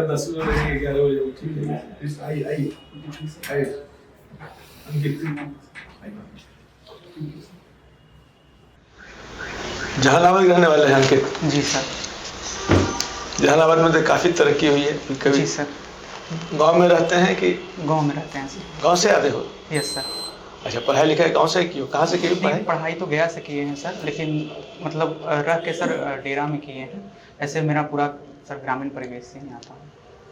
मेरा 10 बजे 11 बजे ठीक है। आइए आइए आइए अंकित। जहानाबाद रहने वाले हैं अंकित? जी सर। जहानाबाद में तो काफ़ी तरक्की हुई है। कभी जी सर। गांव में रहते हैं कि? गांव में रहते हैं सर। गांव से आते हो? Yes sir. अच्छा, पढ़ाई लिखाई गांव से की हो? कहाँ से की हो पढ़ाई? पढ़ाई तो गया से किए हैं सर, लेकिन मतलब रह के सर डेरा में किए हैं। ऐसे मेरा पूरा सर ग्रामीण परिवेश से ही आता हूँ।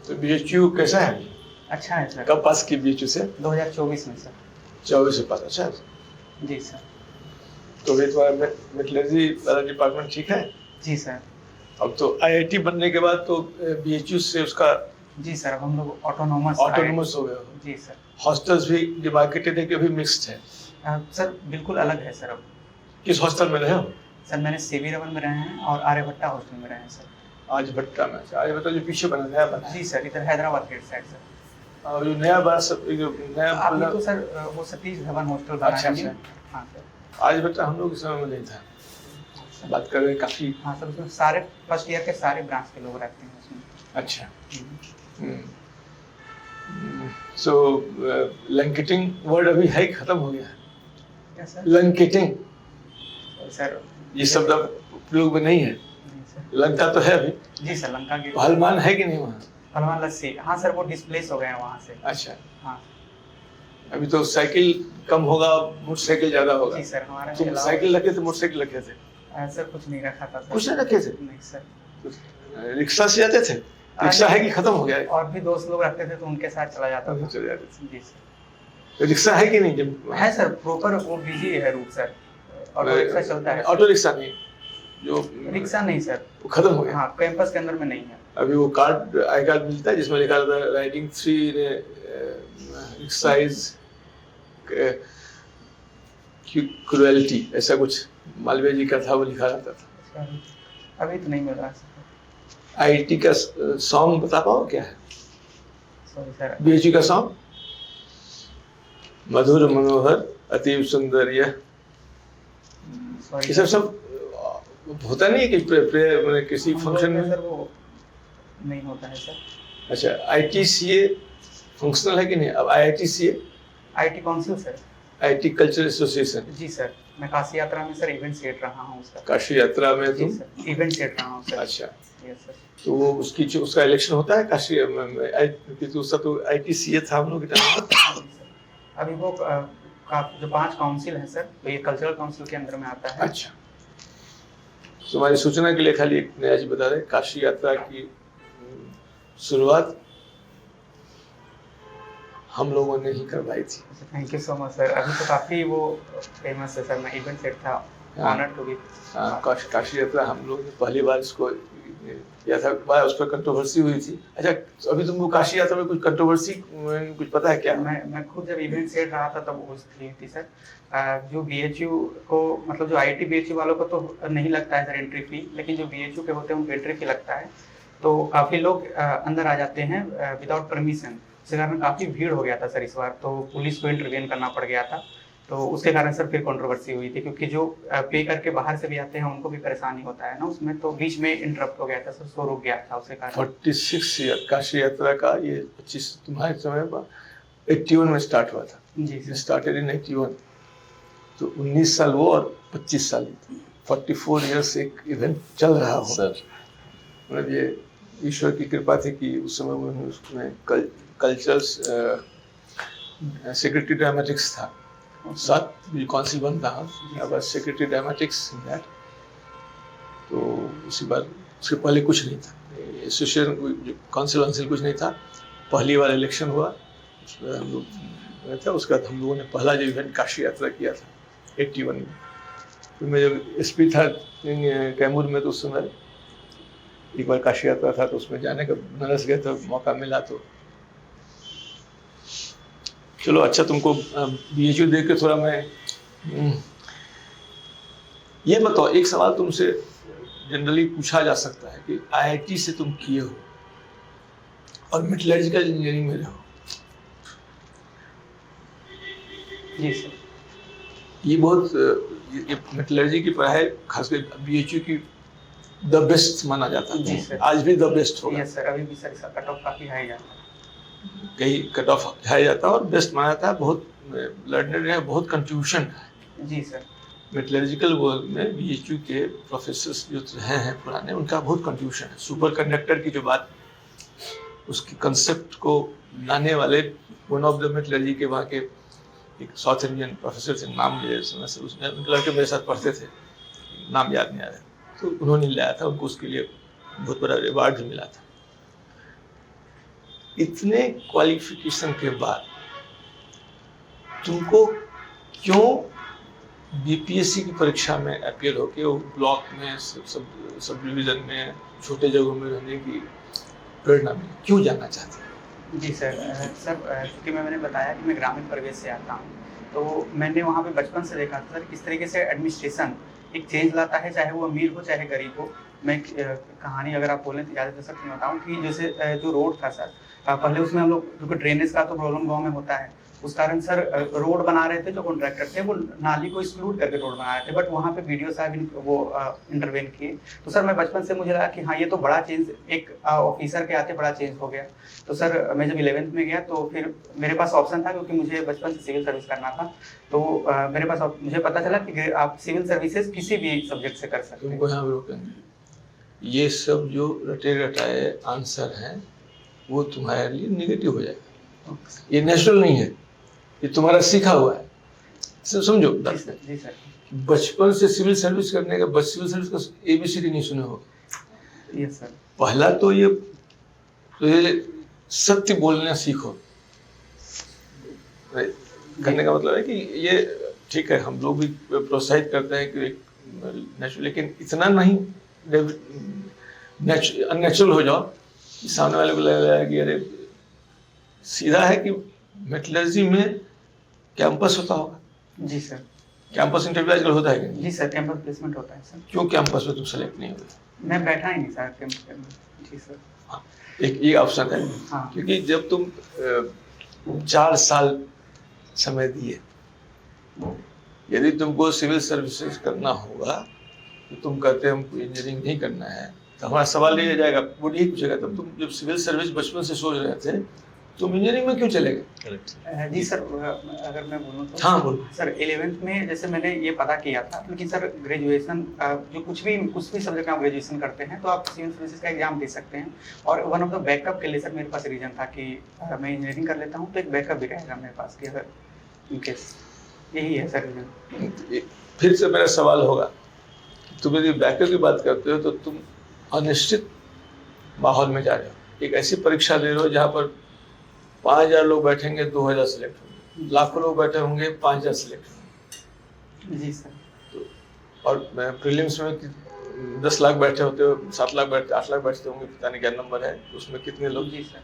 तो BHU कैसा है? अच्छा है सर। कब पास की BHU से? 2024 में सर। 24 से पास। अच्छा जी सर। तो ये तुम्हारा मेटलर्जी वाला डिपार्टमेंट ठीक है? जी सर। अब तो IIT बनने के बाद तो BHU से उसका जी सर, अब हम लोग ऑटोनोमस हो गए हो। जी सर। हॉस्टल्स भी डिमार्केटेड है कि अभी मिक्स्ड है? सर बिल्कुल अलग है सर। अब किस हॉस्टल में रहे हो? सर मैंने CV रमन में रहे हैं और आर्यभट्टा हॉस्टल में रहे हैं सर। आर्यभट्टा में? आर्यभट्टा जो पीछे बना नया बना? जी सर, इधर हैदराबाद गेट साइड सर। और जो नया बना सब जो नया अभी तो सर वो सतीश धवन हॉस्टल बना है। अच्छा। हाँ सर। आर्यभट्टा हम लोग के समय में नहीं था। बात कर रहे हैं काफ़ी। हाँ सर, उसमें सारे फर्स्ट ईयर के सारे ब्रांच के लोग रहते हैं उसमें। अच्छा। सो लंकेटिंग वर्ड अभी है खत्म हो गया? क्या सर? लंकेटिंग सर ये शब्द अब प्रयोग में नहीं है। लंका तो है अभी। जी सर, लंका की पहलवान है कि नहीं वहाँ? पहलवान लस्सी, हाँ सर, वो डिस्प्लेस हो गए हैं वहाँ से। अच्छा। हाँ अभी तो साइकिल कम होगा, मोटरसाइकिल ज्यादा होगा। जी सर। हमारे तुम साइकिल रखे थे, मोटरसाइकिल रखे थे? सर कुछ नहीं रखा था सर। कुछ नहीं रखे थे? नहीं सर। रिक्शा से जाते थे? रिक्शा है कि खत्म हो गया है? और भी दोस्त लोग रखते थे तो उनके साथ चला जाता था। चले जाते थे। जी सर। तो रिक्शा है कि नहीं? है सर, प्रॉपर वो बिजी है रूट सर। ऑटो रिक्शा चलता है। ऑटो रिक्शा नहीं, जो रिक्शा नहीं सर, वो खत्म हो गया। हाँ, कैंपस के अंदर में नहीं है अभी वो कार्ड, आई कार्ड मिलता है जिसमें लिखा रहता है राइडिंग 3 एक्सरसाइज क्रुएल्टी, ऐसा कुछ मालवीय जी का था, वो लिखा रहता था। अभी तो नहीं मिल रहा सर। IIT का सॉन्ग बता पाओ क्या है? Sorry sir. BHU का सॉन्ग? मधुर मनोहर अतीव सुंदर यह, ये सब होता नहीं है कि प्रेयर किसी फंक्शन में? सर वो नहीं होता है सर। अच्छा, ITCA फंक्शनल है कि नहीं? अब IITCA IT council sir. IT cultural association. जी सर, मैं काशी यात्रा में सर इवेंट सेट रहा हूँ उसका। काशी यात्रा में तुम इवेंट सेट रहा हूँ सर। अच्छा। Yes sir. तो वो उसका इलेक्शन होता है काशी में? उसका तो ITCA था हम लोग के टाइम में। अभी वो जो 5 काउंसिल है सर, तो ये कल्चरल काउंसिल के अंदर में आता है। अच्छा, तुम्हारी सूचना के लिए खाली एक नया चीज बता दें, काशी यात्रा की शुरुआत हम लोगों ने ही करवाई थी। Thank you so much sir. अभी तो काफी वो फेमस है सर। मैं इवेंट सेट था, ऑनर्ड टू बी। काशी यात्रा हम लोग ने पहली बार इसको किया था, उस पर कंट्रोवर्सी हुई थी। अच्छा, अभी तुमको काशी यात्रा में कुछ कंट्रोवर्सी कुछ पता है क्या? मैं खुद जब इवेंट सेट रहा था तब वो थी सर। जो BHU को, मतलब जो IIT BHU वालों को तो नहीं लगता है सर एंट्री फी, लेकिन जो BHU के होते हैं उनको एंट्री फी लगता है। तो काफ़ी लोग अंदर आ जाते हैं विदाउट परमिशन। उसके कारण काफ़ी भीड़ हो गया था सर इस बार, तो पुलिस को इंटरवेन करना पड़ गया था। तो उसके कारण सर फिर कंट्रोवर्सी हुई थी, क्योंकि जो पे करके बाहर से भी आते हैं उनको भी परेशानी होता है ना उसमें, तो बीच में इंटरप्ट हो गया था सर, शो रुक गया था उसके कारण। 46 ईयर काशी यात्रा का, ये 25 तुम्हारे समय में 81 में स्टार्ट हुआ था। जी सर। स्टार्टेड इन 81, तो 19 साल वो और 25 साल 44 ईयर्स एक इवेंट चल रहा हो सर। मतलब ये ईश्वर की कृपा थी कि उस समय उसमें कल्चरल सेक्रेटरी ड्रामेटिक्स था, साथ काउंसिल बनता है सेक्रेटरी ड्रामेटिक्स दैट। तो उसी बार, उसके पहले कुछ नहीं था, एसोसिएशन काउंसिल कुछ नहीं था। पहली बार इलेक्शन हुआ, उसमें हम लोग था। उसके बाद हम लोगों ने पहला जो इवेंट काशी यात्रा किया था 81 में। तो मैं जब SP था कैमूर में, तो उस समय एक बार काशी यात्रा था, तो उसमें जाने का बनारस गया था, मौका मिला। तो चलो अच्छा, तुमको BHU देख के थोड़ा मैं ये बताओ, एक सवाल तुमसे जनरली पूछा जा सकता है कि IIT से तुम किए हो और मेटलर्जिकल इंजीनियरिंग में रहो। जी सर। ये बहुत ये मेटलर्जी की पढ़ाई खासकर BHU की द बेस्ट माना जाता जी है, सर। आज भी द बेस्ट होगा। यस सर, अभी भी सर इसका कट ऑफ काफी हाई जाता है। कहीं कट ऑफ जाया जाता है और बेस्ट माना जाता है। बहुत लर्नर है, बहुत कंट्रीब्यूशन है जी सर। मेटलर्जिकल वर्ल्ड में। बीएचयू के प्रोफेसर्स जो रहे हैं पुराने, उनका बहुत कंट्रीब्यूशन है। सुपर कंडक्टर की जो बात, उसकी कंसेप्ट को लाने वाले वन ऑफ द मेटलर्जी के वहाँ के एक साउथ इंडियन प्रोफेसर थे, नाम मुझे समय से उसमें उनके लड़के मेरे साथ पढ़ते थे, नाम याद नहीं आ रहा, तो उन्होंने लाया था, उनको उसके लिए बहुत बड़ा रिवार्ड भी मिला था। इतने क्वालिफिकेशन के बाद तुमको क्यों बीपीएससी की परीक्षा में अपीयर होके वो ब्लॉक में सब डिवीजन में छोटे जगहों में रहने की प्रेरणा मिली, क्यों जाना चाहते हैं? जी सर। क्योंकि मैंने बताया कि मैं ग्रामीण परिवेश से आता हूँ, तो मैंने वहाँ पे बचपन से देखा था सर किस तरीके से एडमिनिस्ट्रेशन एक चेंज लाता है, चाहे वो अमीर हो चाहे गरीब हो। मैं कहानी अगर आप बोलें तो ज़्यादा सर मैं बताऊँ कि जैसे जो रोड था सर, पहले उसमें हम लोग, क्योंकि ड्रेनेज का तो प्रॉब्लम गाँव में होता है, उस कारण सर रोड बना रहे थे जो कॉन्ट्रैक्टर थे, वो नाली को एक्सक्लूड करके रोड बना रहे थे, बट वहाँ पे बीडीओ साहब वो इंटरवेन किए। तो सर मैं बचपन से मुझे लगा कि हाँ ये तो बड़ा चेंज, एक ऑफिसर के आते बड़ा चेंज हो गया। तो सर मैं जब 11th में गया तो फिर मेरे पास ऑप्शन था, क्योंकि मुझे बचपन से सिविल सर्विस करना था, तो मेरे पास मुझे पता चला कि आप सिविल सर्विसेज किसी भी सब्जेक्ट से कर सकते हैं। तुमको यहाँ रोकेंगे, ये सब जो रटे रटाए आंसर हैं वो तुम्हारे लिए निगेटिव हो जाएगा। ये नेचुरल नहीं है, ये तुम्हारा सीखा हुआ है। समझो, जी सर। बचपन से सिविल सर्विस करने का, सिविल सर्विस का एबीसीडी नहीं सुने हो। Yes sir. पहला तो ये सत्य बोलना सीखो। कहने का मतलब है कि ये ठीक है, हम लोग भी प्रोत्साहित करते हैं कि नेचुरल, लेकिन इतना नहीं अननेचुरल हो जाओ कि सामने वाले को लगेगा कि अरे सीधा है कि मेटलर्जी में कैंपस होता होगा। जी सर। कैंपस इंटरव्यू आजकल होता है कि नहीं? जी सर, कैंपस प्लेसमेंट होता है सर। क्यों कैंपस में तुम सेलेक्ट नहीं हुए? मैं बैठा ही नहीं सर कैंपस में। जी सर। हाँ, एक ये ऑप्शन है। हाँ। क्योंकि जब तुम 4 साल समय दिए, यदि तुमको सिविल सर्विसेज करना होगा तो तुम कहते हैं हमको इंजीनियरिंग नहीं करना है, तो हमारा सवाल ये जाएगा, वो यही पूछेगा, तब तुम जब सिविल सर्विस बचपन से सोच रहे थे तुम इंजीनियरिंग में क्यों चले गए? जी सर, अगर मैं बोलूँ तो हाँ बोलो। सर 11th में जैसे मैंने ये पता किया था, लेकिन सर ग्रेजुएशन जो कुछ भी सब्जेक्ट में आप ग्रेजुएशन करते हैं तो आप सिविल सर्विसेज का एग्जाम दे सकते हैं, और वन ऑफ द बैकअप के लिए सर मेरे पास रीजन था कि मैं इंजीनियरिंग कर लेता हूँ तो एक बैकअप भी रहेगा मेरे पास कि अगर इनकेस, यही है सर रीजन। फिर से मेरा सवाल होगा, तुम यदि बैकअप की बात करते हो तो तुम अनिश्चित माहौल में जा रहे हो, एक ऐसी परीक्षा दे रहे हो जहाँ पर 5000 लोग बैठेंगे, 2000 सिलेक्ट होंगे, लाखों लोग बैठे होंगे, 5000 सिलेक्ट होंगे। जी सर। तो और प्रीलिम्स में 10 लाख बैठे होते हो, 7 लाख बैठते, 8 लाख बैठते होंगे, पता नहीं क्या नंबर है, उसमें कितने लोग? जी सर।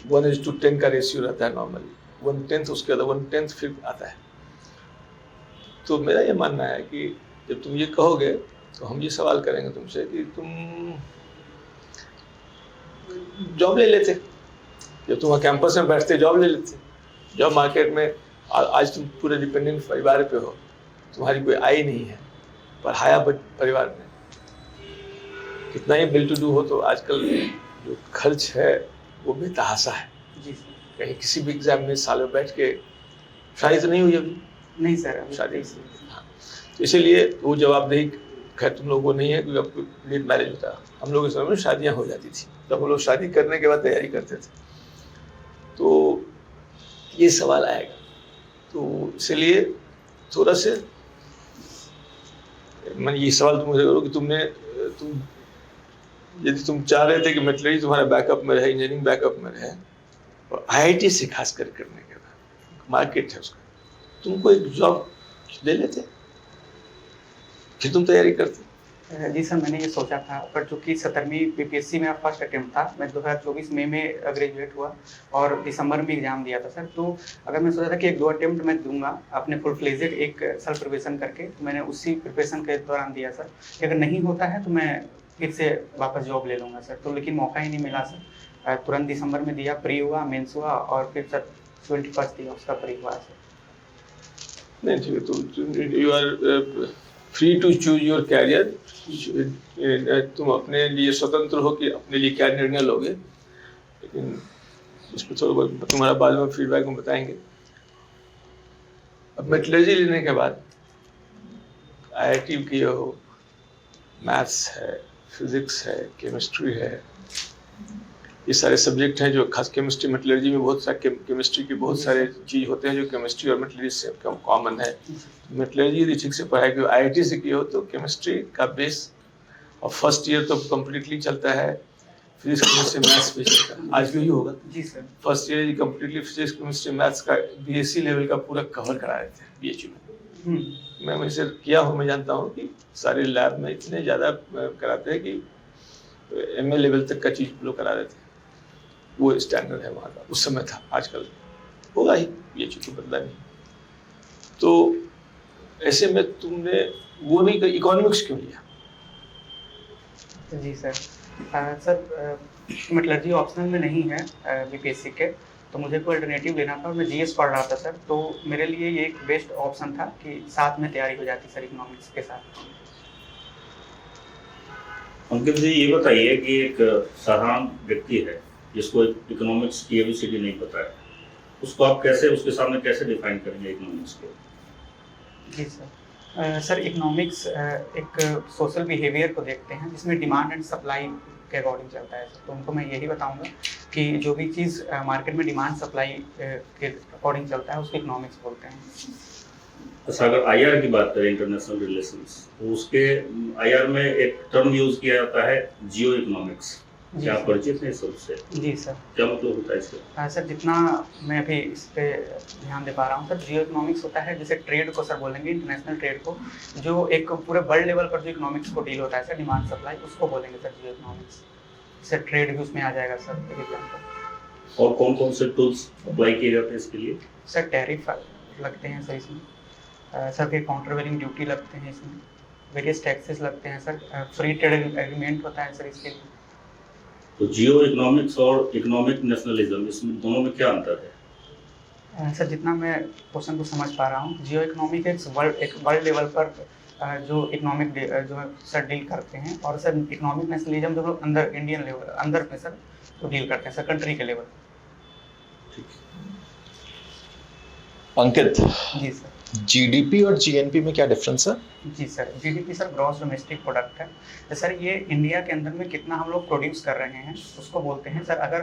1:10 का रेशियो रहता है नॉर्मली, 1/10 उसके बाद 1/10 फिर आता है। तो मेरा ये मानना है कि जब तुम ये कहोगे तो हम ये सवाल करेंगे तुमसे कि तुम जॉब ले लेते, जब तुम कैंपस में बैठते जॉब ले लेते। जॉब मार्केट में आज तुम पूरे डिपेंडेंट परिवार पे हो, तुम्हारी कोई आय नहीं है, पढ़ाया परिवार में, कितना ही बिल टू डू हो तो आजकल जो खर्च है वो बेतहाशा है। जी सर। कहीं किसी भी एग्जाम में साल में बैठ के, शादी तो नहीं हुई अभी? नहीं सर, शादी। हाँ, तो इसीलिए वो जवाबदेही खैर तुम लोगों को नहीं है, क्योंकि अब लेट मैरिज होता है। हम लोग के समय में शादियाँ हो जाती थी, तब हम लोग शादी करने के बाद तैयारी करते थे, तो ये सवाल आएगा। तो इसलिए थोड़ा से मैं ये सवाल तुमसे करूँ कि तुम यदि तुम चाह रहे थे कि मेटलर्जी तुम्हारा बैकअप में रहे, इंजीनियरिंग बैकअप में रहे, और IIT से खास कर करने के बाद मार्केट है उसका, तुमको एक जॉब ले लेते, फिर तुम तैयारी करते। जी सर, मैंने ये सोचा था, पर चूंकि 17वीं बीपीएससी मेरा फर्स्ट अटेम्प्ट था, मैं 2024 मई में ग्रेजुएट हुआ और दिसंबर में एग्जाम दिया था सर। तो अगर मैं सोचा था कि 1-2 अटेम्प्ट मैं दूंगा अपने फुल फ्लेजेड एक सेल्फ प्रिपरेशन करके, तो मैंने उसी प्रिपरेशन के दौरान दिया सर कि अगर नहीं होता है तो मैं फिर से वापस जॉब ले लूँगा सर। तो लेकिन मौका ही नहीं मिला सर, तुरंत दिसंबर में दिया, प्री हुआ, मेंस हुआ, और फिर सर 21st दिया, उसका प्री हुआ सर। नहीं ठीक है, तो you are free to choose your career, तुम अपने लिए स्वतंत्र हो कि अपने लिए क्या निर्णय लोगे, लेकिन उस पर थोड़ा बहुत तुम्हारा बाद में फीडबैक में बताएंगे। अब मेटलर्जी लेने के बाद IIT की हो, मैथ्स है, फिजिक्स है, केमिस्ट्री है, ये सारे सब्जेक्ट हैं जो खास केमिस्ट्री मेटलर्जी में बहुत सारे केमिस्ट्री के बहुत सारे चीज होते हैं जो केमिस्ट्री और मेटलर्जी से कॉमन है। मेटलर्जी यदि ठीक से पढ़ाई की IIT से की हो तो केमिस्ट्री का बेस और फर्स्ट ईयर तो कम्प्लीटली चलता है, फिजिक्स केमिस्ट्री मैथ्स भी चलता है, आज भी होगा जी sir. First year completely physics chemistry maths का BSc लेवल का पूरा कवर करा रहे थे BHU में। मैं वैसे किया हूँ, मैं जानता हूँ कि सारे लैब में इतने ज़्यादा कराते हैं कि MA लेवल तक का चीज़ लोग करा रहे थे, वो स्टैंडर्ड है वहाँ का, उस समय था, आजकल होगा ही, BHU तो बदला नहीं। तो ऐसे में तुमने वो नहीं कर, इकोनॉमिक्स क्यों लिया? जी सर। सर मेटलर्जी ऑप्शनल में नहीं है BPSC के, तो मुझे कोई अल्टरनेटिव लेना था और मैं GS पढ़ रहा था सर, तो मेरे लिए ये एक बेस्ट ऑप्शन था कि साथ में तैयारी हो जाती सर इकोनॉमिक्स के साथ। अंकित जी ये बताइए कि एक साधारण व्यक्ति है जिसको इकोनॉमिक्स की ABCD नहीं पता है, उसको आप कैसे उसके सामने कैसे डिफाइन करेंगे इकोनॉमिक्स को? जी सर। सर इकोनॉमिक्स एक सोशल बिहेवियर को देखते हैं जिसमें डिमांड एंड सप्लाई के अकॉर्डिंग चलता है सर, तो उनको मैं यही बताऊंगा कि जो भी चीज़ मार्केट में डिमांड सप्लाई के अकॉर्डिंग चलता है उसको इकोनॉमिक्स बोलते हैं। अच्छा, अगर IR की बात करें, इंटरनेशनल रिलेशंस, तो उसके IR में एक टर्म यूज किया जाता है जियो इकोनॉमिक्स, क्या आप परिचित हैं सबसे? जी सर। क्या मतलब होता है इसका? सर जितना मैं अभी इस पे ध्यान दे पा रहा हूँ सर, जियो इकोनॉमिक्स होता है जैसे ट्रेड को सर बोलेंगे, इंटरनेशनल ट्रेड को, जो एक पूरे वर्ल्ड लेवल पर जो इकोनॉमिक्स को डील होता है सर, डिमांड सप्लाई, उसको बोलेंगे सर जियो इकोनॉमिक्स। सर ट्रेड भी उसमें आ जाएगा सर, एक एग्जाम्पल। और कौन कौन से टूल्स अप्लाई किए जाते हैं इसके लिए? सर टैरिफ लगते हैं सर इसमें, सर के काउंटर वेरिंग ड्यूटी लगते हैं इसमें, वेरियस टैक्सेस लगते हैं सर, फ्री ट्रेड एग्रीमेंट होता है सर इसके लिए। तो जियो इकोनॉमिक्स और इकोनॉमिक नेशनलिज्म, इसमें दोनों में क्या अंतर है? सर जितना मैं क्वेश्चन को समझ पा रहा हूँ, जियो इकोनॉमिक एक वर्ल्ड लेवल पर जो इकोनॉमिक जो है सर डील करते हैं, और सर इकोनॉमिक नेशनलिज्म जो लोग अंदर इंडियन लेवल अंदर में सर तो डील करते हैं सर, कंट्री के level. Ankit ji sir. GDP और GNP में क्या डिफरेंस है? जी sir, GDP sir gross domestic product है। तो सर ये इंडिया के अंदर में कितना हम लोग प्रोड्यूस कर रहे हैं उसको बोलते हैं सर। अगर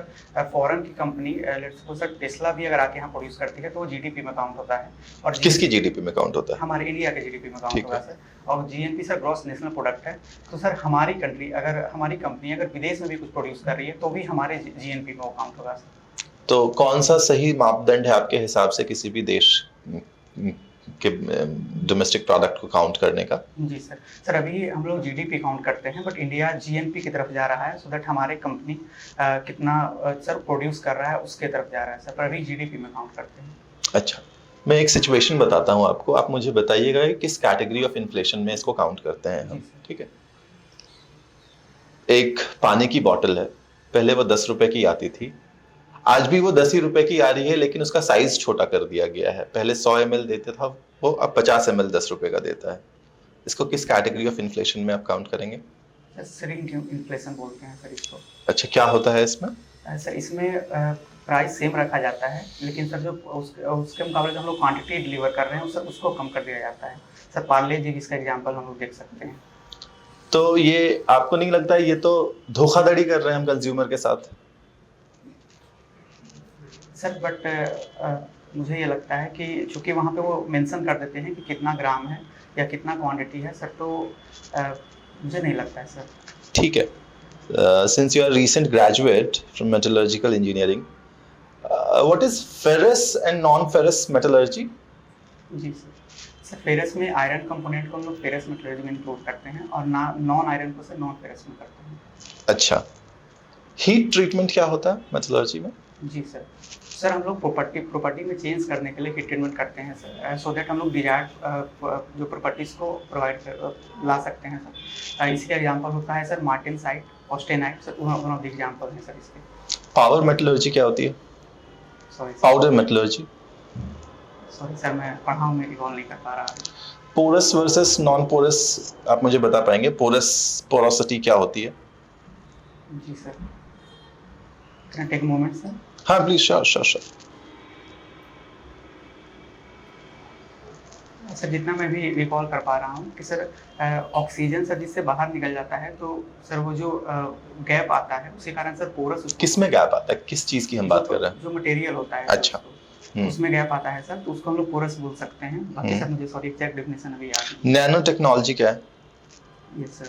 फॉरेन की company let's suppose sir Tesla भी अगर आके यहाँ प्रोड्यूस करती है तो वो GDP में काउंट होता है। और किसकी GDP में काउंट होता है? हमारे इंडिया के GDP में काउंट होगा सर। और GNP sir gross national product है। तो सर हमारी कंट्री अगर हमारी कंपनी अगर विदेश में भी कुछ प्रोड्यूस कर रही है तो भी हमारे GNP में वो काउंट होगा सर। तो कौन सा सही मापदंड है आपके हिसाब से किसी भी देश के डोमेस्टिक प्रोडक्ट को काउंट करने का? जी सर। सर अभी हम लोग GDP काउंट करते हैं, बट इंडिया GNP की तरफ जा रहा है, सो दैट हमारे कंपनी कितना सर प्रोड्यूस कर रहा है उसके तरफ जा रहा है सर, पर अभी GDP में काउंट करते हैं। अच्छा, मैं एक सिचुएशन बताता हूँ आपको, आप मुझे बताइएगा कि किस कैटेगरी ऑफ इन्फ्लेशन में इसको काउंट करते हैं हम, ठीक है? एक पानी की बोतल है, पहले वो 10 रुपए की आती थी, आज भी वो 10 ही रुपए की आ रही है, लेकिन उसका साइज छोटा कर दिया गया है। पहले 100 ml देता था वो, अब 50 ml 10 रुपए का देता है। इसको किस कैटेगरी ऑफ इन्फ्लेशन में आप काउंट करेंगे? सर इन्फ्लेशन बोलते हैं सर इसको। अच्छा, क्या होता है इसमें? सर इसमें प्राइस सेम रखा जाता है, लेकिन सर जो उसके मुकाबले जो हम लोग क्वांटिटी डिलीवर कर रहे हैं सर उसको कम कर दिया जाता है सर। पार्ले जी इसका एग्जांपल हम लोग देख सकते हैं। तो ये आपको नहीं लगता है ये तो धोखाधड़ी कर रहे हैं हम कंज्यूमर के साथ? सर बट मुझे ये लगता है कि चूंकि वहाँ पे वो मेंशन कर देते हैं कि कितना ग्राम है या कितना क्वांटिटी है सर, तो मुझे नहीं लगता है सर। ठीक है। Since you are a recent graduate from metallurgical engineering, what is ferrous and non-ferrous metallurgy? जी सर फेरस में आयरन कंपोनेंट को हम लोग फेरस मेटलर्जी में इंक्लूड करते हैं, और नॉन आयरन को सर नॉन फेरस में करते हैं। अच्छा, हीट ट्रीटमेंट क्या होता है मेटलर्जी में? जी सर हम लोग प्रॉपर्टी में चेंज करने के लिए हीट ट्रीटमेंट करते हैं सर, सो दैट हम लोग डिजायर्ड जो प्रॉपर्टीज को ला सकते हैं सर। इसका एग्जांपल होता है sir martensite, austenite sir, one of the example हैं सर इसके। पावर मेटलर्जी क्या होती है? Sorry powder metallurgy. Sorry sir मैं पढ़ा हूँ, मैं रिकॉल नहीं कर पा रहा। पोरस वर्सेस नॉन पोरस आप मुझे बता पाएंगे? पोरोसिटी क्या होती है? जी sir, can I take moment sir? हाँ प्लीज, श्योर। सर जितना मैं भी रिकॉल कर पा रहा हूँ कि सर ऑक्सीजन सर जिससे बाहर निकल जाता है तो सर वो जो गैप आता है उसी कारण सर पोरस किस में गैप आता है? किस चीज की हम बात कर रहे हैं? जो मटेरियल होता है अच्छा। उसमें गैप आता है सर, तो उसको हम लोग पोरस बोल सकते हैं। बाकी सर मुझे सॉरी एग्जैक्ट डेफिनेशन अभी याद नहीं। नैनो टेक्नोलॉजी क्या है? Yes sir,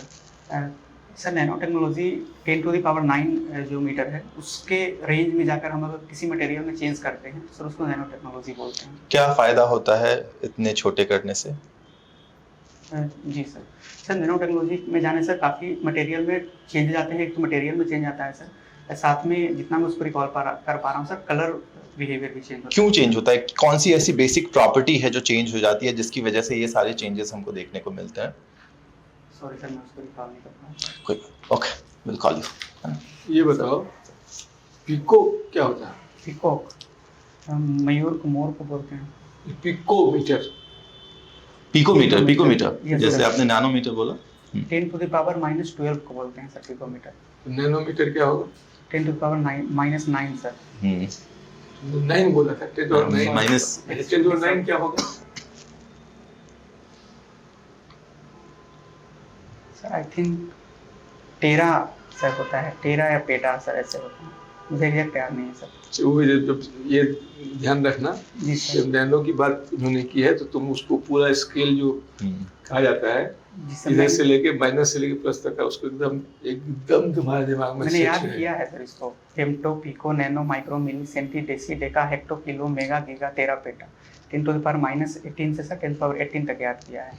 sir nano technology 10⁹ जो मीटर है उसके रेंज में जाकर हम अगर किसी मटेरियल में चेंज करते हैं तो सर उसको नैनो टेक्नोलॉजी बोलते हैं। क्या फायदा होता है इतने छोटे करने से? जी सर नैनो टेक्नोलॉजी में जाने से काफ़ी मटेरियल में चेंज जाते हैं। एक तो मटेरियल में चेंज आता है सर, साथ में जितना मैं उसको रिकॉल कर पा रहा हूँ सर, कलर बिहेवियर भी चेंज होता है। क्यों चेंज होता है? कौन सी ऐसी बेसिक प्रॉपर्टी है जो चेंज हो जाती है जिसकी वजह से ये सारे चेंजेस हमको देखने को मिलते हैं? सॉरी सर, मैं उसको रिकॉल नहीं कर पाऊँ। कोई ओके, विल कॉल यू। ये बताओ पिको क्या होता है? पिकॉक, मयूर को मोर को बोलते हैं। पिकोमीटर। पिकोमीटर Yes, जैसे sir. आपने नैनोमीटर बोला। 10⁻12 को बोलते हैं सर पिकोमीटर। नैनोमीटर क्या होगा? 10⁻9 सर। 9 बोला था, 10⁻9 माइनस 10⁻9 क्या होगा? Sir I think tera sir होता है, टेरा या पेटा सर ऐसे होता है, मुझे एग्जैक्ट याद नहीं है सर। वो जब ये ध्यान रखना, जी सर। जब नैनो की बात उन्होंने की है तो तुम उसको पूरा स्केल जो कहा जाता है जी सर, इधर से लेके माइनस से लेके प्लस तक का, उसको एकदम तुम्हारे दिमाग में मैंने set याद है। किया है सर इसको। Femto, pico, nano, micro, milli, centi, deci, deca, hecto, kilo, mega, giga, tera, peta. 10⁻−18 से सर 10⁻18 तक याद किया है।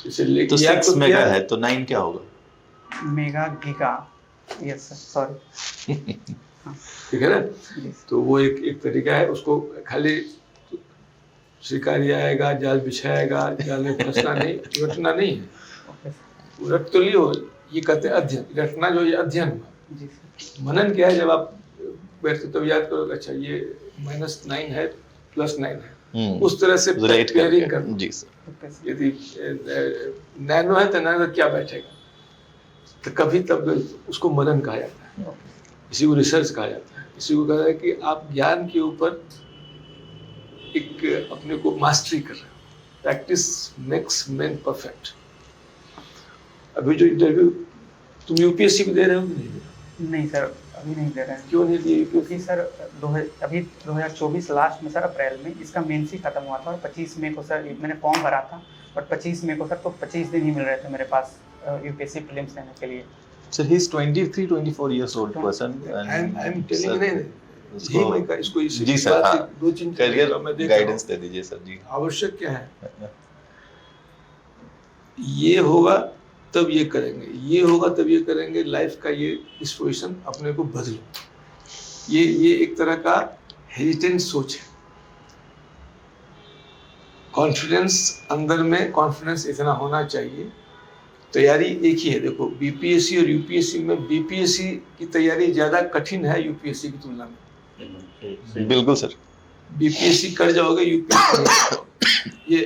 इसे लेके तो याद 6 तो मेगा किया। है तो 9 क्या होगा? Mega, giga, yes sir, sorry. ठीक है ना? जी तो वो एक तरीका है, उसको खाली शिकारी आएगा, जाल बिछाएगा, जाल में फंसना नहीं, रटना नहीं है। Okay sir. रट तो लियो, ये कहते हैं अध्ययन। रटना जो ये अध्ययन हुआ। जी सर। मनन क्या है? जब आप बैठते तो याद करो, अच्छा ये -9 है, +9 है, उस तरह से रिलेट पेयरिंग करना। जी सर। Okay sir. यदि नैनो है तो नैनो क्या बैठेगा, तो कभी तब उसको मनन कहा जाता है, ओके। इसी को रिसर्च कहा जाता है। इसी को कहा जाता है कि आप ज्ञान के ऊपर एक अपने को मास्टरी कर रहे हो। Practice makes man perfect. अभी जो इंटरव्यू तुम यूपीएससी में दे रहे हो कि नहीं दे रहे हो? नहीं सर, अभी नहीं दे रहे हैं। क्यों नहीं दिए? क्योंकि सर अभी 2024 लास्ट में सर अप्रैल में इसका मेंस ही खत्म हुआ था और 25 मई को सर मैंने फॉर्म भरा था, बट 25 मई को सर तो 25 दिन ही मिल रहे थे मेरे पास यूपीएससी प्रीलिम्स देने के लिए। Sir, he's 23-24 years old person I'm telling you, नहीं, उसको यही मैं इसको इसी जी सर, बात हाँ, से दो चीज करियर मैं देख रहा हूँ। गाइडेंस दे दीजिए सर जी। आवश्यक क्या है? ये होगा तब ये करेंगे, ये होगा तब ये करेंगे। लाइफ का ये डिस्पोजिशन अपने को बदलो। ये एक तरह का हेजिटेंट सोच है। कॉन्फिडेंस अंदर में, कॉन्फिडेंस इतना होना चाहिए। तैयारी एक ही है। देखो बीपीएससी और यूपीएससी में बीपीएससी की तैयारी ज्यादा कठिन है यूपीएससी की तुलना में। बिल्कुल सर। बीपीएससी कर जाओगे, यूपीएससी नहीं कर जाओगे। ये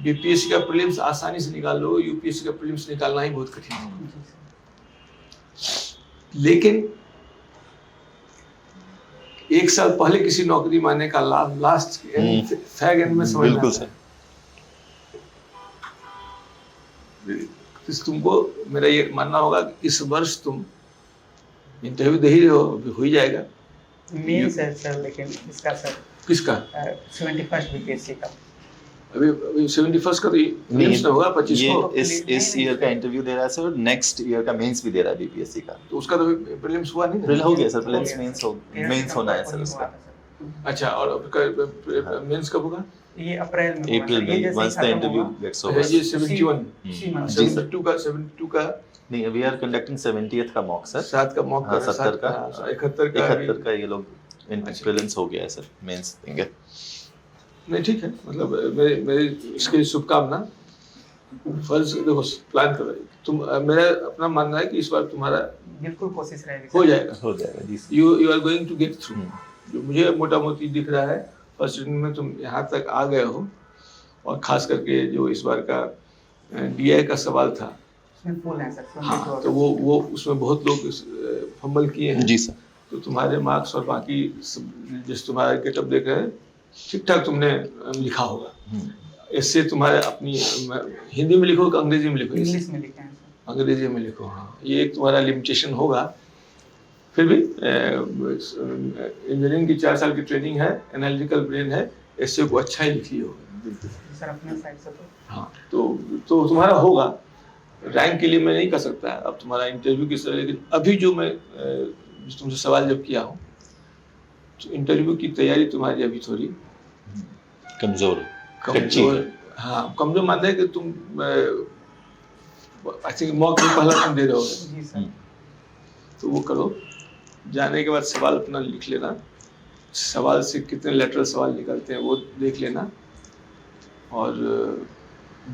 बीपीएससी का प्रीलिम्स आसानी से निकाल लोगे, यूपीएससी का प्रीलिम्स निकालना ही बहुत कठिन है। लेकिन एक साल पहले किसी नौकरी माने का लाभ लास्ट फैग एंड में समझ बिल्कुल सर। तुमको मेरा ये मानना होगा कि इस वर्ष तुम इंटरव्यू दे ही रहे हो ही जाएगा। मेंस है सर, लेकिन इसका सर किसका? 71st बीपीएससी का। अभी 71st का तो प्रीलिम्स ना होगा 25 को। ये इस ईयर का इंटरव्यू दे रहा है सर, नेक्स्ट ईयर का मेंस भी दे रहा है बीपीएससी का। तो उसका तो प्रीलिम्स हुआ नहीं प्रिल ना? हो गया सर, हो प्रीलिम्स गया मेंस होना है सर उसका। अच्छा, और मेंस कब होगा? ये अप्रैल में होगा अप्रैल सर, ये में जैसे ही वंस द खत्म इंटरव्यू हुआ, गेट्स ये ओवर। 71 उसी month जी में। सर। 72 का नहीं, वी आर कंडक्टिंग 70th का मॉक सर। 7 का मॉक हाँ, 70 का 71 का 71 का ये लोग अच्छा। प्रीलिम्स हो गया है सर, मेंस देंगे। नहीं, ठीक है। मतलब मेरी इसके शुभकामना। फर्ज देखो, प्लान करो तुम। मेरा अपना मानना है कि इस बार तुम्हारा बिल्कुल कोशिश रहेगी हो सर। जाएगा। हो जाएगा जी sir. You are going to get through. जो मुझे मोटा मोटी दिख रहा है, फर्स्ट में तुम यहाँ तक आ गए हो और खास करके जो इस बार का DI का सवाल था, उसमें फुल है सर। हाँ, तो वो उसमें बहुत लोग फंबल किए हैं। जी सर। तो तुम्हारे मार्क्स और बाकी जिस तुम्हारा गेटअप देख रहे हैं ठीक ठाक तुमने लिखा होगा। इससे तुम्हारे अपनी हिंदी में लिखो कि अंग्रेजी में लिखो? इंग्लिश में लिखे हैं सर। अंग्रेजी में लिखो, हाँ। ये एक तुम्हारा लिमिटेशन होगा। फिर भी इंजीनियरिंग की 4 साल की ट्रेनिंग है, एनालिटिकल ब्रेन है, ऐसे को अच्छा ही लिखी होगा सर अपने साइड से तो। हाँ, तो तुम्हारा होगा। रैंक के लिए मैं नहीं कर सकता अब तुम्हारा इंटरव्यू किस तरह, लेकिन अभी जो मैं तुमसे सवाल जब किया हूँ तो इंटरव्यू की तैयारी तुम्हारी अभी थोड़ी कमजोर। हाँ, कमजोर मानते हैं कि तुम आई थिंक मॉक में पहला तुम दे रहे होगे। जी सर। तो वो करो, जाने के बाद सवाल अपना लिख लेना, सवाल से कितने लेटरल सवाल निकलते हैं वो देख लेना, और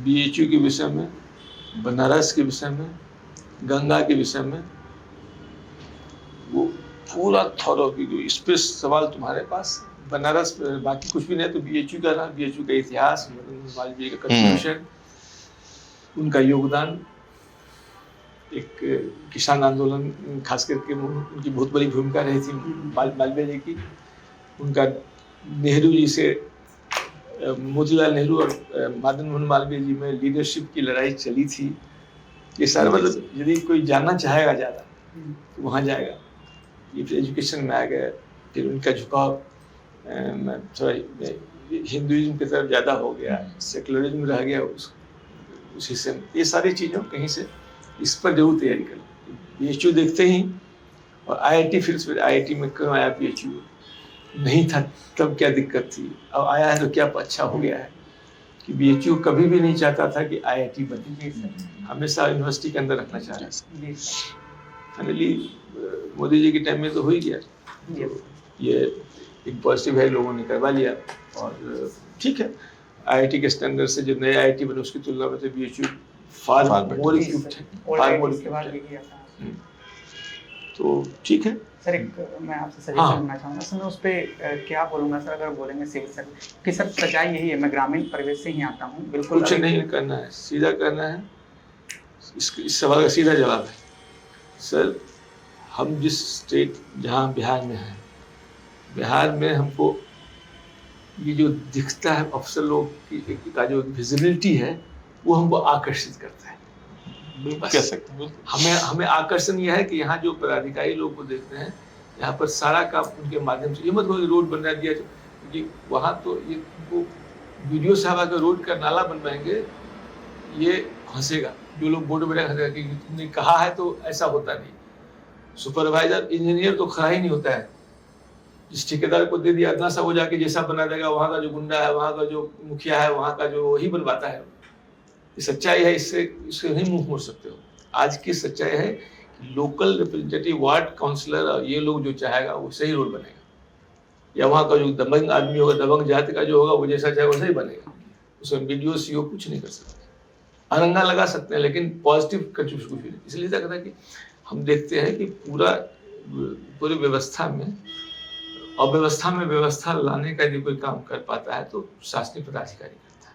BHU के विषय में, बनारस के विषय में, गंगा के विषय में वो पूरा थॉरो, इस पे सवाल तुम्हारे पास। बनारस बाकी कुछ भी नहीं तो BHU का ना, BHU का इतिहास, वाल्मीकि का कंट्रीब्यूशन, उनका योगदान, एक किसान आंदोलन खास करके उनकी बहुत बड़ी भूमिका रही थी वाल्मीकि जी की, उनका नेहरू जी से, मोतीलाल नेहरू और मदन मोहन मालवीय जी में लीडरशिप की लड़ाई चली थी। ये सारा मतलब यदि कोई जानना चाहेगा ज़्यादा तो वहाँ जाएगा। ये फिर एजुकेशन में आ गया, फिर उनका झुकाव थोड़ा हिंदुइज्म की तरफ ज़्यादा हो गया, सेकुलरिज्म रह गया उस हिस्से में। ये सारी चीज़ों कहीं से इस पर जरूर तैयारी करें। BHU देखते ही, और IIT फिर IIT में क्यों आया BHU, नहीं था तब क्या दिक्कत थी, अब आया है तो क्या अच्छा हो गया है कि BHU कभी भी नहीं चाहता था कि IIT बने, हमेशा यूनिवर्सिटी के अंदर रखना चाह रहा था। फाइनली मोदी जी के टाइम में तो हो ही गया, ये एक पॉजिटिव है, लोगों ने करवा लिया। और ठीक है, IIT के स्टैंडर्ड से जो नए IIT बने उसकी तुलना में तो BHU फार मोर इक्विप्ड है। तो ठीक है सर, एक मैं आपसे सजेशन करना चाहूँगा सर। मैं उस पर क्या बोलूँगा सर, अगर बोलेंगे सिविल सर्विस कि सर सच्चाई यही है, मैं ग्रामीण परिवेश से ही आता हूँ, बिल्कुल कुछ नहीं करना है, सीधा करना है। इस सवाल का सीधा जवाब है सर, हम जिस स्टेट जहाँ बिहार में हैं, बिहार में हमको ये जो दिखता है अफसर लोग का जो विजिबिलिटी है वो हमको आकर्षित करता है। कह सकते हैं। हमें आकर्षण यह है कि यहाँ जो पदाधिकारी लोग को देखते हैं, यहाँ पर सारा काम उनके माध्यम से, ये मत हो रोड बना दिया, क्योंकि वहाँ तो ये वो वीडियो साहब आकर रोड का नाला बनवाएंगे, ये हंसेगा जो लोग बोर्ड में हंसेगा कि तुमने कहा है तो ऐसा होता नहीं। सुपरवाइजर इंजीनियर तो खड़ा ही नहीं होता है, जिस ठेकेदार को दे दिया इतना सा, वो जाके जैसा बना देगा, वहाँ का जो गुंडा है, वहाँ का जो मुखिया है, वहाँ का जो वही बनवाता है। ये सच्चाई है, इससे नहीं मुंह मोड़ सकते हो। आज की सच्चाई है कि लोकल रिप्रेजेंटेटिव, वार्ड काउंसलर और ये लोग जो चाहेगा वो सही रोड बनेगा, या वहाँ का जो दबंग आदमी होगा, दबंग जाति का जो होगा, वो जैसा चाहे वैसा ही बनेगा। उसमें BDO CO कुछ नहीं कर सकते, अरंगा लगा सकते हैं, लेकिन पॉजिटिव कंट्रीब्यूशन कुछ भी नहीं। इसलिए क्या कहता है कि हम देखते हैं कि पूरी व्यवस्था में, अव्यवस्था में व्यवस्था लाने का यदि कोई काम कर पाता है तो शासनिक पदाधिकारी करता है,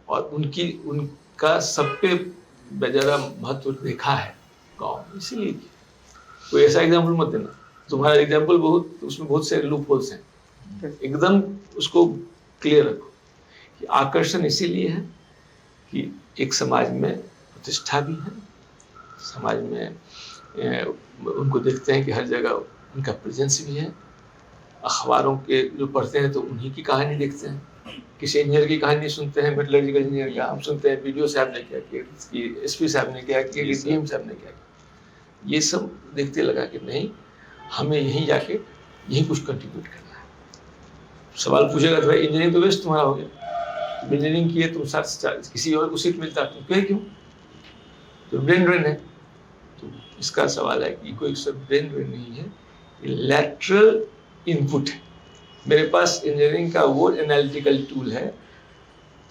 और उनका सब पे ज़्यादा महत्व देखा है गाँव। इसीलिए कोई ऐसा एग्जाम्पल मत देना, तुम्हारा एग्जाम्पल उसमें बहुत से लूप होल्स हैं, एकदम उसको क्लियर रखो कि आकर्षण इसीलिए है कि एक समाज में प्रतिष्ठा भी है, समाज में उनको देखते हैं कि हर जगह उनका प्रेजेंस भी है। अखबारों के जो पढ़ते हैं तो उन्हीं की कहानी देखते हैं, किसी इंजीनियर की कहानी नहीं सुनते हैं, मेटलर्जिकल इंजीनियर का हम सुनते हैं BDO साहब ने क्या किया, SP साहब ने क्या किया, DM साहब ने क्या किया। ये सब देखते लगा कि नहीं, हमें यहीं जाके यहीं कुछ कंट्रीब्यूट करना है। सवाल पूछेगा तो भाई इंजीनियरिंग तो वेस्ट तुम्हारा हो गया, इंजीनियरिंग किए तुम साथ किसी और को सीट मिलता, तुम क्यों, तो ब्रेन ड्रेन है। तो इसका सवाल है कि कोई सब ब्रेन ड्रेन नहीं है, लैटरल इनपुट है। मेरे पास इंजीनियरिंग का वो एनालिटिकल टूल है,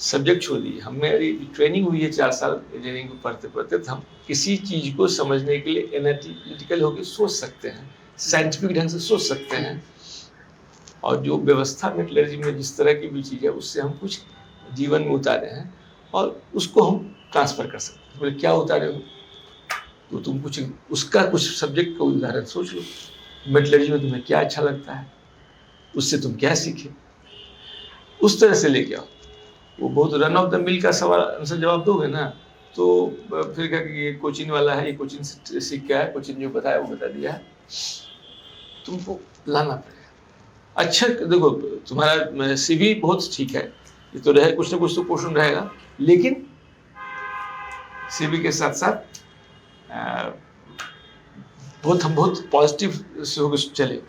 सब्जेक्ट छोड़ दिए, हमारी ट्रेनिंग हुई है 4 साल इंजीनियरिंग को पढ़ते पढ़ते, तो हम किसी चीज़ को समझने के लिए एनालिटिकल होकर सोच सकते हैं, साइंटिफिक ढंग से सोच सकते हैं, और जो व्यवस्था मेटलर्जी में जिस तरह की भी चीज़ है उससे हम कुछ जीवन में उतारे हैं और उसको हम ट्रांसफर कर सकते हैं। बोले क्या उतारे हो, तो तुम कुछ उसका कुछ सब्जेक्ट का उदाहरण सोच लो। मेटलर्जी में तुम्हें क्या अच्छा लगता है, उससे तुम क्या सीखे, उस तरह से लेके आओ। वो बहुत रन ऑफ द मिल का सवाल आंसर जवाब दोगे ना तो फिर क्या कि ये कोचिंग वाला है, ये कोचिंग से सीख के आया, कोचिंग जो बताया वो बता दिया है, तुमको लाना पड़ेगा। अच्छा देखो तुम्हारा सीवी बहुत ठीक है, ये तो रहे कुछ ना कुछ तो पोर्शन रहेगा, लेकिन सीवी के साथ साथ बहुत पॉजिटिव से होकर चले।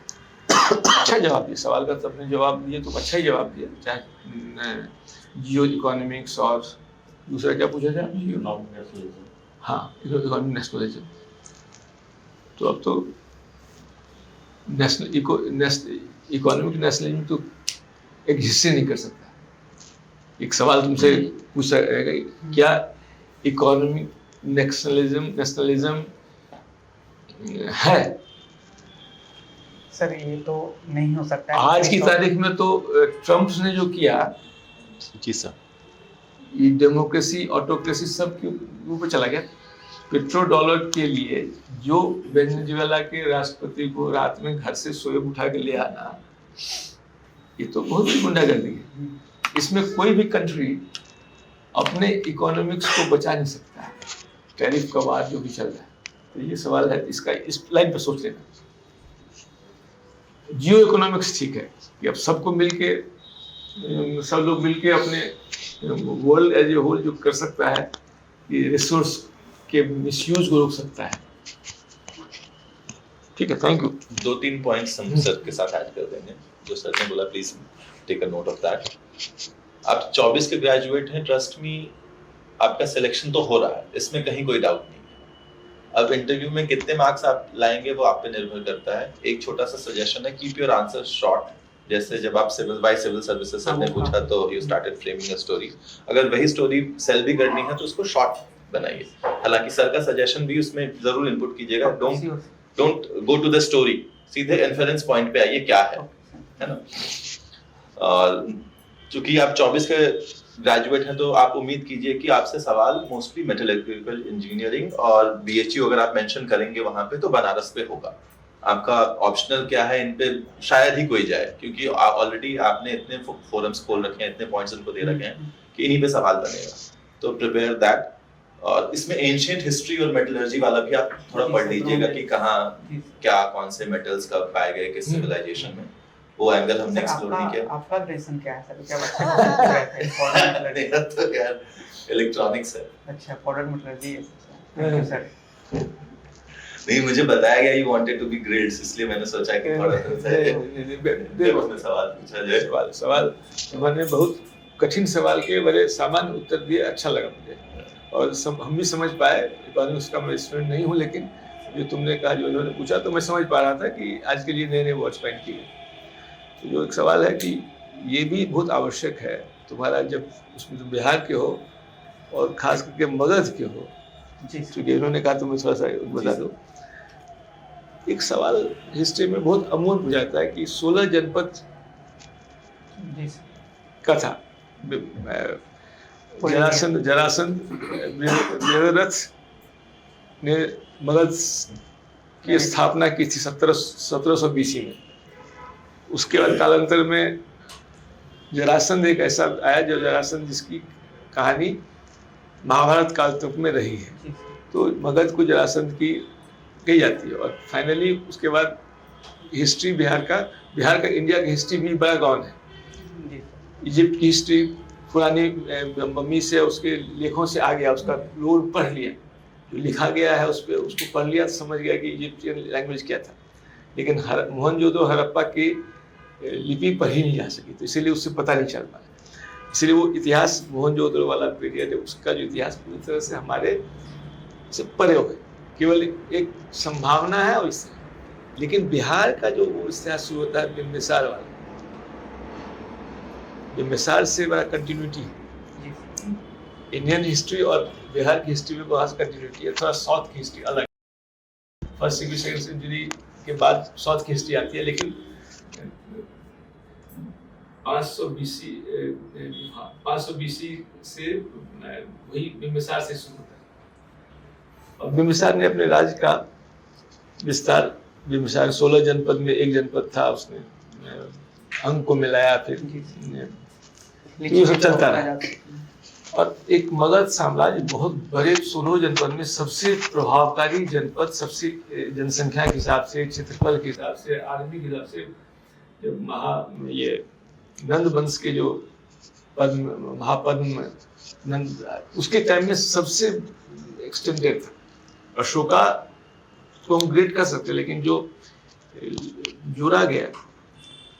अच्छा जवाब दिया सवाल का, तो अपने जवाब दिए तो अच्छा ही जवाब दिया, चाहे जियो इकोनॉमिक्स और दूसरा क्या पूछा था, हाँ इकोनॉमिक नेशनलिज्म। तो अब तो इकोनॉमिक नेशनलिज्म तो एग्जिस्ट नहीं कर सकता। एक सवाल तुमसे पूछा रहेगा, क्या इकोनॉमिक नेशनलिज्म है? सर ये तो नहीं हो सकता है। आज की तारीख में तो ट्रम्प ने जो किया, जी सर, ये डेमोक्रेसी ऑटोक्रेसी सब के ऊपर चला गया। पेट्रो डॉलर के लिए जो वेनेजुएला के राष्ट्रपति को रात में घर से सोए उठा के ले आना, ये तो बहुत ही गुंडागर्दी है। इसमें कोई भी कंट्री अपने इकोनॉमिक्स को बचा नहीं सकता है। टैरिफ का वार जो भी चल रहा है, तो ये सवाल है, इसका इस लाइन पर सोच लेना। जियो इकोनॉमिक्स ठीक है कि अब सबको मिलके सब लोग मिलके अपने वर्ल्ड एज ए होल जो कर सकता है, ये रिसोर्स के मिसयूज को रोक सकता है। ठीक है, थैंक यू। 2-3 पॉइंट्स हम सर के साथ ऐड कर देंगे जो सर ने बोला, please take a note of that. आप 24 के ग्रेजुएट हैं, ट्रस्ट मी आपका सिलेक्शन तो हो रहा है, इसमें कहीं कोई डाउट नहीं है। अब इंटरव्यू में कितने मार्क्स आप लाएंगे वो आप पे निर्भर करता है। एक छोटा सा सजेशन है, कीप योर आंसर शॉर्ट। जैसे जब आप सिविल सर्विसेज सर ने पूछा तो you started framing a story, अगर वही स्टोरी सेल भी करनी है तो उसको शॉर्ट बनाइए। हालांकि सर का सजेशन भी उसमें जरूर इनपुट कीजिएगा, don't go to the story, सीधे इन्फरेंस पॉइंट पे आइए क्या है ना। और चूंकि आप 24 के ग्रेजुएट हैं तो आप उम्मीद कीजिए कि आपसे सवाल मोस्टली मेटलर्जिकल इंजीनियरिंग और बीएचयू अगर आप मेंशन करेंगे वहां पे तो बनारस पे होगा। आपका ऑप्शनल क्या है, इन पे शायद ही कोई जाए, क्योंकि ऑलरेडी आपने इतने फोरम्स खोल रखे हैं, इतने पॉइंट्स उनको दे रखे हैं कि इन्हीं पे सवाल बनेगा, तो प्रिपेयर दैट। और इसमें एंशिएंट हिस्ट्री और मेटलर्जी वाला भी आप थोड़ा पढ़ लीजिएगा कि कहाँ क्या कौन से मेटल्स कब पाए गए किस सिविलाइजेशन में, वो एंगल हमने एक्सप्लोर नहीं किया। आपका ग्रेजुएशन क्या है सर? क्या बच्चे तो यार इलेक्ट्रॉनिक्स है। अच्छा, प्रोडक्ट मेटलर्जी है। Thank you sir. नहीं, मुझे बताया गया you wanted to be grades, इसलिए मैंने सोचा कि थोड़ा सवाल पूछा जाए। सवाल मैंने बहुत कठिन सवाल के बड़े सामान्य उत्तर दिए, अच्छा लगा मुझे। और हम भी समझ पाए, इकोनॉमिक्स का मैं स्टूडेंट नहीं हूँ, लेकिन जो तुमने कहा, जो इन्होंने पूछा, तो मैं समझ पा रहा था कि आज के लिए नए नए वॉच पहन की गई। तो जो एक सवाल है कि ये भी बहुत आवश्यक है तुम्हारा, जब उसमें तुम बिहार के हो और खास करके मगध के हो, क्योंकि इन्होंने कहा तो मैं थोड़ा सा बता दूँ। एक सवाल हिस्ट्री में बहुत अमूल्य हो जाता है कि 16 जनपद का था। जरासंध वीररथ ने मगध की स्थापना की थी 1700 BC में। उसके बाद कालांतर में जरासंध एक ऐसा आया जो जरासंध जिसकी कहानी महाभारत काल तक में रही है, तो मगध को जरासंध की गई जाती है। और फाइनली उसके बाद हिस्ट्री बिहार का इंडिया की हिस्ट्री भी बड़ा गौन है। इजिप्ट की हिस्ट्री पुरानी मम्मी से, उसके लेखों से आ गया, उसका लोग पढ़ लिया, जो लिखा गया है उस पर उसको पढ़ लिया तो समझ गया कि इजिप्टियन लैंग्वेज क्या था। लेकिन मोहनजोदड़ो हड़प्पा की लिपि पढ़ी नहीं जा सकी, तो इसीलिए उससे पता नहीं चल पाया। इसलिए वो इतिहास मोहनजोदड़ो वाला पीरियड है, उसका जो इतिहास पूरी तरह से हमारे से परे हो गए, केवल एक संभावना है और इससे। लेकिन बिहार का जो वो इतिहास शुरू होता है बिम्बिसार वाला, बिम्बिसार से बड़ा कंटिन्यूटी है। इंडियन हिस्ट्री और बिहार की हिस्ट्री में बहुत कंटिन्यूटी है। थोड़ा साउथ की हिस्ट्री अलग, फर्स्ट सेंचुरी सेकंड सेंचुरी के बाद साउथ की हिस्ट्री आती है, लेकिन 500 BC 500 BC से वही बिम्बिसार से शुरू होता है। और बिम्बिसार ने अपने राज्य का विस्तार, बिम्बिसार 16 जनपद में एक जनपद था, उसने अंग को मिलाया, फिर ये सब चलता रहा। और एक मगध साम्राज्य बहुत बड़े 16 जनपद में सबसे प्रभावकारी जनपद, सबसे जनसंख्या के हिसाब से, क्षेत्रफल के हिसाब से, आर्मी के हिसाब से, जब ये नंद वंश के जो पद्म, महापद्म नंद, उसके टाइम में सबसे एक्सटेंडेड था। अशोका को हम ग्रेड कर सकते, लेकिन जो जोड़ा गया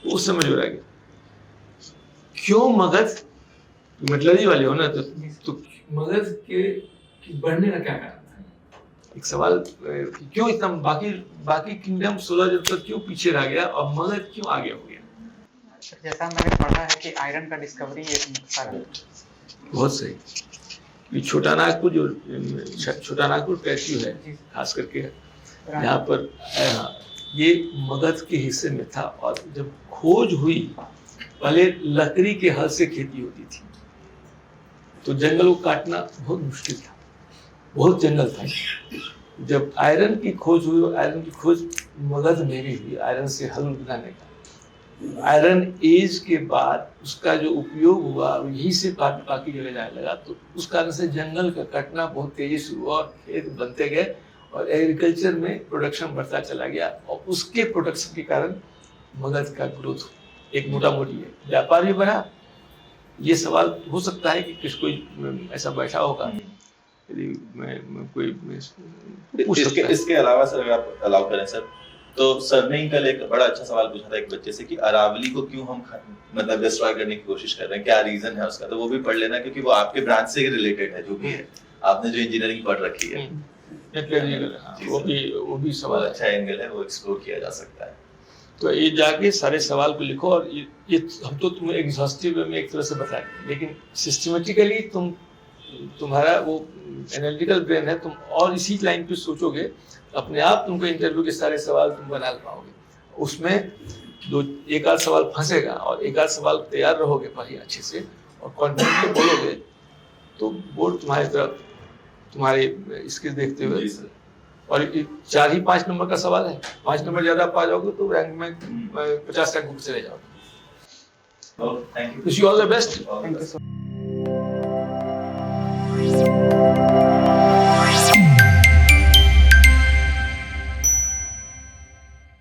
उस समय जोड़ा गया। क्यों मगध, मेटलर्जी वाले हो ना, तो मगध के बढ़ने का क्या कारण था? एक सवाल, क्यों इतना बाकी किंगडम 16 जनपद क्यों पीछे रह गया और मगध क्यों आगे हो गया? जैसा मैंने पढ़ा है कि आयरन का डिस्कवरी एक मुख्य कारण। बहुत सही। ये छोटा नागपुर, जो छोटा नागपुर प्लेट्यू है, खास करके यहाँ पर, ये मगध के हिस्से में था। और जब खोज हुई, पहले लकड़ी के हल से खेती होती थी, तो जंगल को काटना बहुत मुश्किल था, बहुत जंगल था। जब आयरन की खोज हुई, आयरन की खोज मगध में भी हुई, आयरन से हल बनाने का, आयरन एज के बाद उसका जो उपयोग हुआ यहीं से बाकी जगह जाने लगा। तो उस कारण से जंगल का कटना बहुत तेजी से हुआ और खेत बनते गए और एग्रीकल्चर में प्रोडक्शन बढ़ता चला गया। और उसके प्रोडक्शन के कारण मगध का ग्रोथ एक मोटा मोटी है। व्यापार भी बढ़ा। ये सवाल हो सकता है कि कोई ऐसा बैठा होगा, यदि मैं कोई पूछ सकता है। इसके अलावा सर, अगर आप अलाउ करें सर, तो सर ने कल एक बड़ा अच्छा सवाल पूछा था एक बच्चे से कि अरावली को क्यों हम मतलब डिस्ट्रॉय करने की कोशिश कर रहे हैं, क्या रीजन है उसका? तो वो भी पढ़ लेना, क्योंकि वो आपके ब्रांच से रिलेटेड है, जो भी है, आपने जो इंजीनियरिंग पढ़ रखी है। वो भी सवाल अच्छा एंगल है, वो एक्सप्लोर किया जा सकता है। तो ये जाके सारे सवाल को लिखो। और ये हम तो तुम्हें एग्जॉस्टिव वे में एक तरह से बता दें, लेकिन सिस्टमेटिकली तुम्हारा वो एनालिटिकल ब्रेन है, तुम और इसी लाइन पे सोचोगे, अपने आप तुमको इंटरव्यू के सारे सवाल तुम बना पाओगे। उसमें एक आध सवाल फंसेगा और एक आध सवाल तैयार रहोगे पढ़िए अच्छे से और कॉन्फिडेंटली बोलोगे, तो बोर्ड तुम्हारी तरफ, तुम्हारे इसके देखते हुए। और 4 ही 5 नंबर का सवाल है, 5 नंबर ज्यादा पा जाओगे तो रैंक में 50 रैंक चले जाओगे। Thank you, wish you all the best. Thank you so much.